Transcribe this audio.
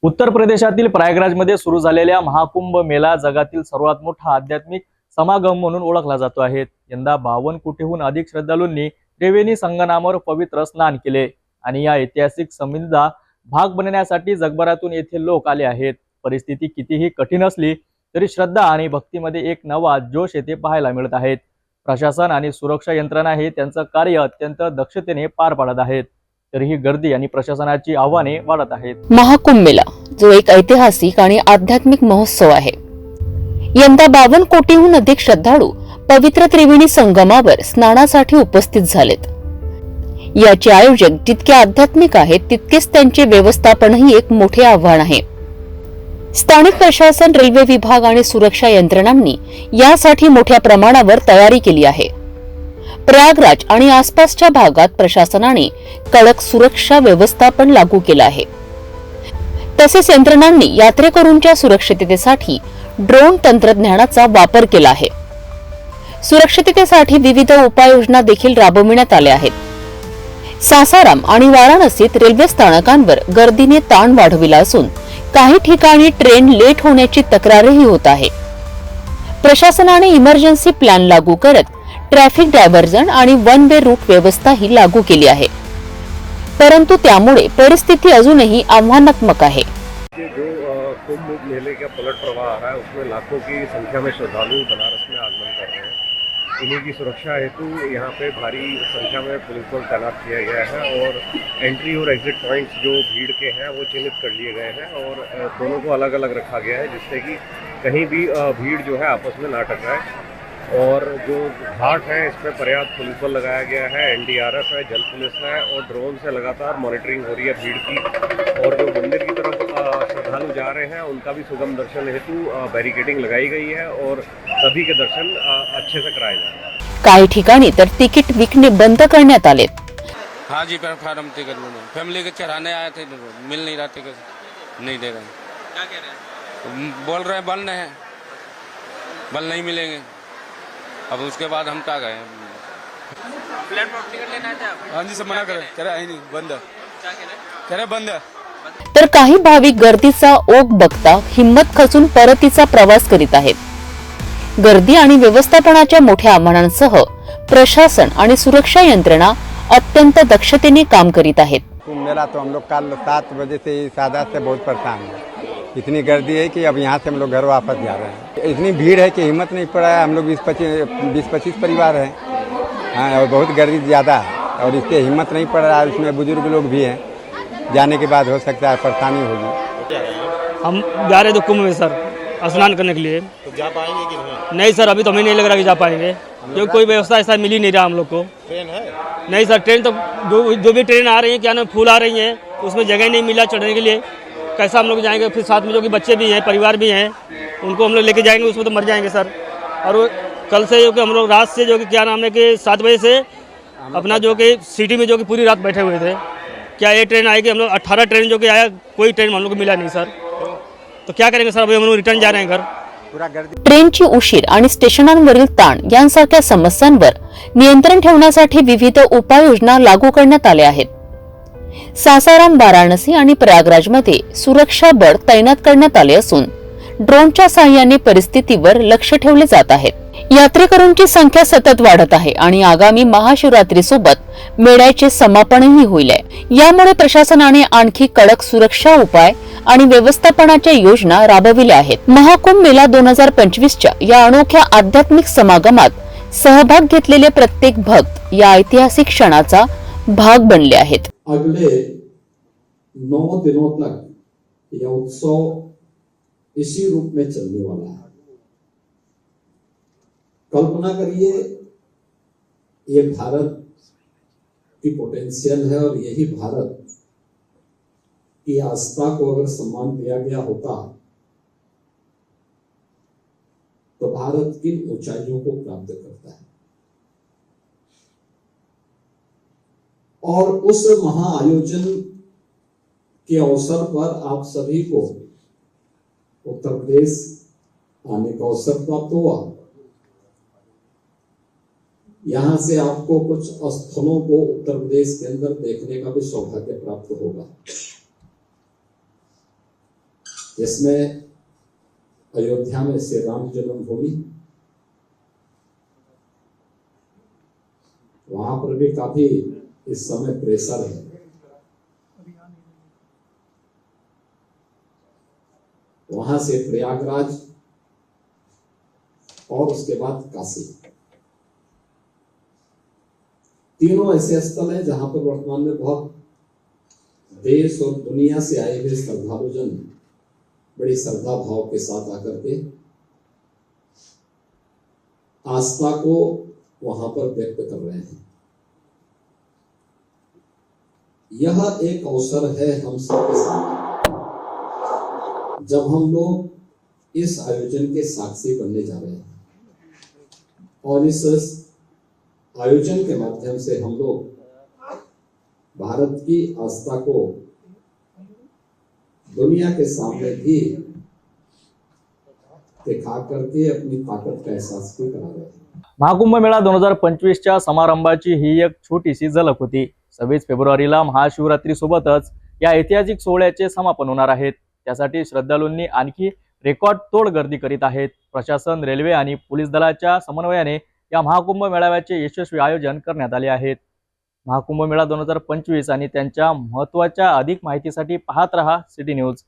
उत्तर प्रदेशातील प्रयागराजमध्ये सुरू झालेल्या महाकुंभ मेळा जगातील सर्वात मोठा आध्यात्मिक समागम म्हणून ओळखला जातो आहे। यंदा 52 कोटीहून अधिक श्रद्धाळूंनी त्रिवेणी संगमावर पवित्र स्नान केले आणि या ऐतिहासिक संधीचा भाग बनण्यासाठी जगभरातून येथे लोक आले आहेत। परिस्थिती कितीही कठीण असली तरी श्रद्धा आणि भक्तीमध्ये एक नवा जोश येथे पाहायला मिळत आहे। प्रशासन आणि सुरक्षा यंत्रणा हे त्यांचं कार्य अत्यंत दक्षतेने पार पाडत आहेत, तरीही गर्दी आणि प्रशासनाची आव्हाने वाढत आहेत। महाकुंभ मेळा जो एक ऐतिहासिक आणि आध्यात्मिक महोत्सव आहे। यंदा 52 कोटीहून अधिक श्रद्धाळू पवित्र त्रिवेणी संगमावर स्नानासाठी उपस्थित झालेत। याचे आयोजक जितके आध्यात्मिक आहेत तितकेच त्यांचे व्यवस्थापनही एक मोठे आव्हान आहे। स्थानिक प्रशासन, रेल्वे विभाग आणि सुरक्षा यंत्रणांनी यासाठी मोठ्या प्रमाणावर तयारी केली आहे। प्रयागराज आणि आसपासच्या भागात प्रशासनाने कडक सुरक्षा व्यवस्थापन लागू केलं आहे। तसेच यंत्रणांनी यात्रेकरूंच्या सुरक्षिततेसाठी ड्रोन तंत्रज्ञानाचा वापर केला आहे। सुरक्षिततेसाठी विविध उपाययोजना देखील राबविण्यात आल्या आहेत। सासाराम आणि वाराणसीत रेल्वे स्थानकांवर गर्दीने ताण वाढविला असून काही ठिकाणी ट्रेन लेट होण्याची तक्रारही होत आहे। प्रशासनाने इमर्जन्सी प्लॅन लागू करत ट्रॅफिक डायव्हर्जन आणि वन वे रूट व्यवस्था ही लागू केली आहे, परंतु त्यामुळे परिस्थिती अजूनही आव्हानात्मक आहे। जो कुंभ मेले का पलट प्रवाह आ रहा है उसमें लाखों की संख्या में श्रद्धालु बनारस में आगमन कर रहे हैं। इन्हीं की सुरक्षा हेतु यहाँ पे भारी संख्या में पुलिस बल तैनात किया गया है और एंट्री और एग्जिट पॉइंट्स जो भीड़ के हैं वो चिन्हित कर लिए गए हैं और दोनों को अलग अलग रखा गया है, जिससे कि कहीं भी भीड़ जो है आपस में ना टकराए। और जो घाट है इस पर पर्याप्त पुलिस बल लगाया गया है, एनडीआरएफ है, जल पुलिस है और ड्रोन से लगातार मॉनिटरिंग हो रही है भीड़ की। और जो मंदिर की तरफ श्रद्धालु जा रहे हैं उनका भी सुगम दर्शन हेतु बैरिकेडिंग लगाई गई है और सभी के दर्शन अच्छे से कराए जा रहे हैं। काही ठिकाणी तर तिकीट विकणे बंद करण्यात आलेत। हाँ जी, प्लेटफार्म टिकट मिले, फैमिली के चढ़ाने आए थे, मिल नहीं रहा टिकट, नहीं दे रहे। क्या कह रहे हैं? बोल रहे हैं बंद है, बल नहीं मिलेंगे। अब उसके बाद हम क्या गए, प्लेटफॉर्म टिकट लेना है आप? हाँ जी, सब मना करे, कह रहे नहीं, बंद है। क्या कह रहे बंद है। तर काही भाविक गर्दीचा ओघ बघता हिम्मत खचून परतीचा प्रवास करीत आहेत। गर्दी आणि व्यवस्थापनाच्या मोठ्या आव्हानांसह प्रशासन आणि सुरक्षा यंत्रणा अत्यंत दक्षतेने काम करीत आहेत। कुंभ मेला तो हम लोग कल 7 बजे से सादा से बहुत परेशान हैं। इतनी गर्दी है कि अब यहाँ से हम लोग घर वापस जा रहे हैं। इतनी भीड़ है कि हिम्मत नहीं पड़ा है। हम लोग 20-25 परिवार हैं, हाँ, और बहुत गर्दी ज़्यादा है और इससे हिम्मत नहीं पड़ रहा है। उसमें बुजुर्ग लोग भी हैं, जाने के बाद हो सकता है परेशानी होगी। हम जा रहे थे कुंभ में सर, स्नान करने के लिए। तो जा पाएंगे कि नहीं? नहीं सर, अभी तो हमें नहीं लग रहा कि जा पाएंगे, क्योंकि कोई व्यवस्था ऐसा मिल ही नहीं रहा हम लोग को। ट्रेन है? नहीं सर, ट्रेन तो जो भी ट्रेन आ रही है, क्या नाम, फुल आ रही हैं, उसमें जगह नहीं मिला चढ़ने के लिए। कैसा हम लोग जाएंगे? फिर साथ में जो कि बच्चे भी हैं, परिवार भी हैं, उनको हम लोग लेके जाएंगे, उसमें तो मर जाएंगे सर। और वो कल से जो कि हम लोग रात से जो कि क्या नाम है कि 7 बजे से अपना जो कि सिटी में जो कि पूरी रात बैठे हुए थे। क्या ये ट्रेन आएगी? हम लोग 18 ट्रेन जो कि आया, कोई ट्रेन हम लोग को मिला नहीं सर। तो क्या करेंगे सर? अभी हम लोग रिटर्न जा रहे हैं घर। ट्रेनची उशीर आणि स्टेशनांवरील ताण यांसारख्या समस्यांवर नियंत्रण ठेवण्यासाठी विविध उपाययोजना लागू करण्यात आल्या आहेत। सासाराम, वाराणसी आणि प्रयागराजमध्ये सुरक्षा बळ तैनात करण्यात आले असून ड्रोनच्या सहाय्याने परिस्थितीवर लक्ष ठेवले जात आहे। यात्रेकरूंची संख्या सतत वाढत आहे आणि आगामी महाशिवरात्री सोबत मेळ्याचे समापनही होईल। यामुळे प्रशासनाने आणखी कडक सुरक्षा उपाय आणि व्यवस्थापनाच्या योजना राबविल्या आहेत। महाकुंभ मेळा 2025च्या या अनोख्या आध्यात्मिक समागमात सहभाग घेतलेले प्रत्येक भक्त या ऐतिहासिक क्षणाचा भाग बनले आहेत। अगले 9 दिनों तक यह उत्सव इसी रूप में चलने वाला है। कल्पना करिए, ये भारत की पोटेंशियल है और यही भारत की आस्था को अगर सम्मान दिया गया होता तो भारत किन ऊंचाइयों को प्राप्त करता है। और उस महाआयोजन के अवसर पर आप सभी को उत्तर प्रदेश आने का अवसर प्राप्त हुआ। यहां से आपको कुछ स्थलों को उत्तर प्रदेश के अंदर देखने का भी सौभाग्य प्राप्त होगा। जिसमें अयोध्या में श्री राम जन्मभूमि, वहां पर भी काफी इस समय प्रेशर है। वहां से प्रयागराज और उसके बाद काशी, तीनों ऐसे स्थल हैं जहां पर वर्तमान में बहुत देश और दुनिया से आए हुए श्रद्धालुजन बड़ी श्रद्धा भाव के साथ आकर के आस्था को वहां पर व्यक्त कर रहे हैं। यह एक अवसर है हम सबके सामने, जब हम लोग इस आयोजन के साक्षी बनने जा रहे हैं और इस आयोजन के माध्यम से हम लोग भारत की आस्था को दुनिया के सामने भी दिखा करके अपनी ताकत का एहसास भी करा रहे हैं। महाकुंभ मेळा 2025च्या समारंभाची ही एक छोटीशी झलक होती। 26 फेब्रुवारीला महाशिवरात्री सोबतच या ऐतिहासिक सोहळ्याचे समापन होणार आहेत। त्यासाठी श्रद्धालूंनी आणखी रेकॉर्ड तोड गर्दी करीत आहेत। प्रशासन, रेल्वे आणि पोलीस दलाच्या समन्वयाने या महाकुंभ मेळाव्याचे यशस्वी आयोजन करण्यात आले आहेत। महाकुंभ मेळा 2025 आणि त्यांच्या महत्त्वाच्या अधिक माहितीसाठी पाहत रहा सिटी न्यूज।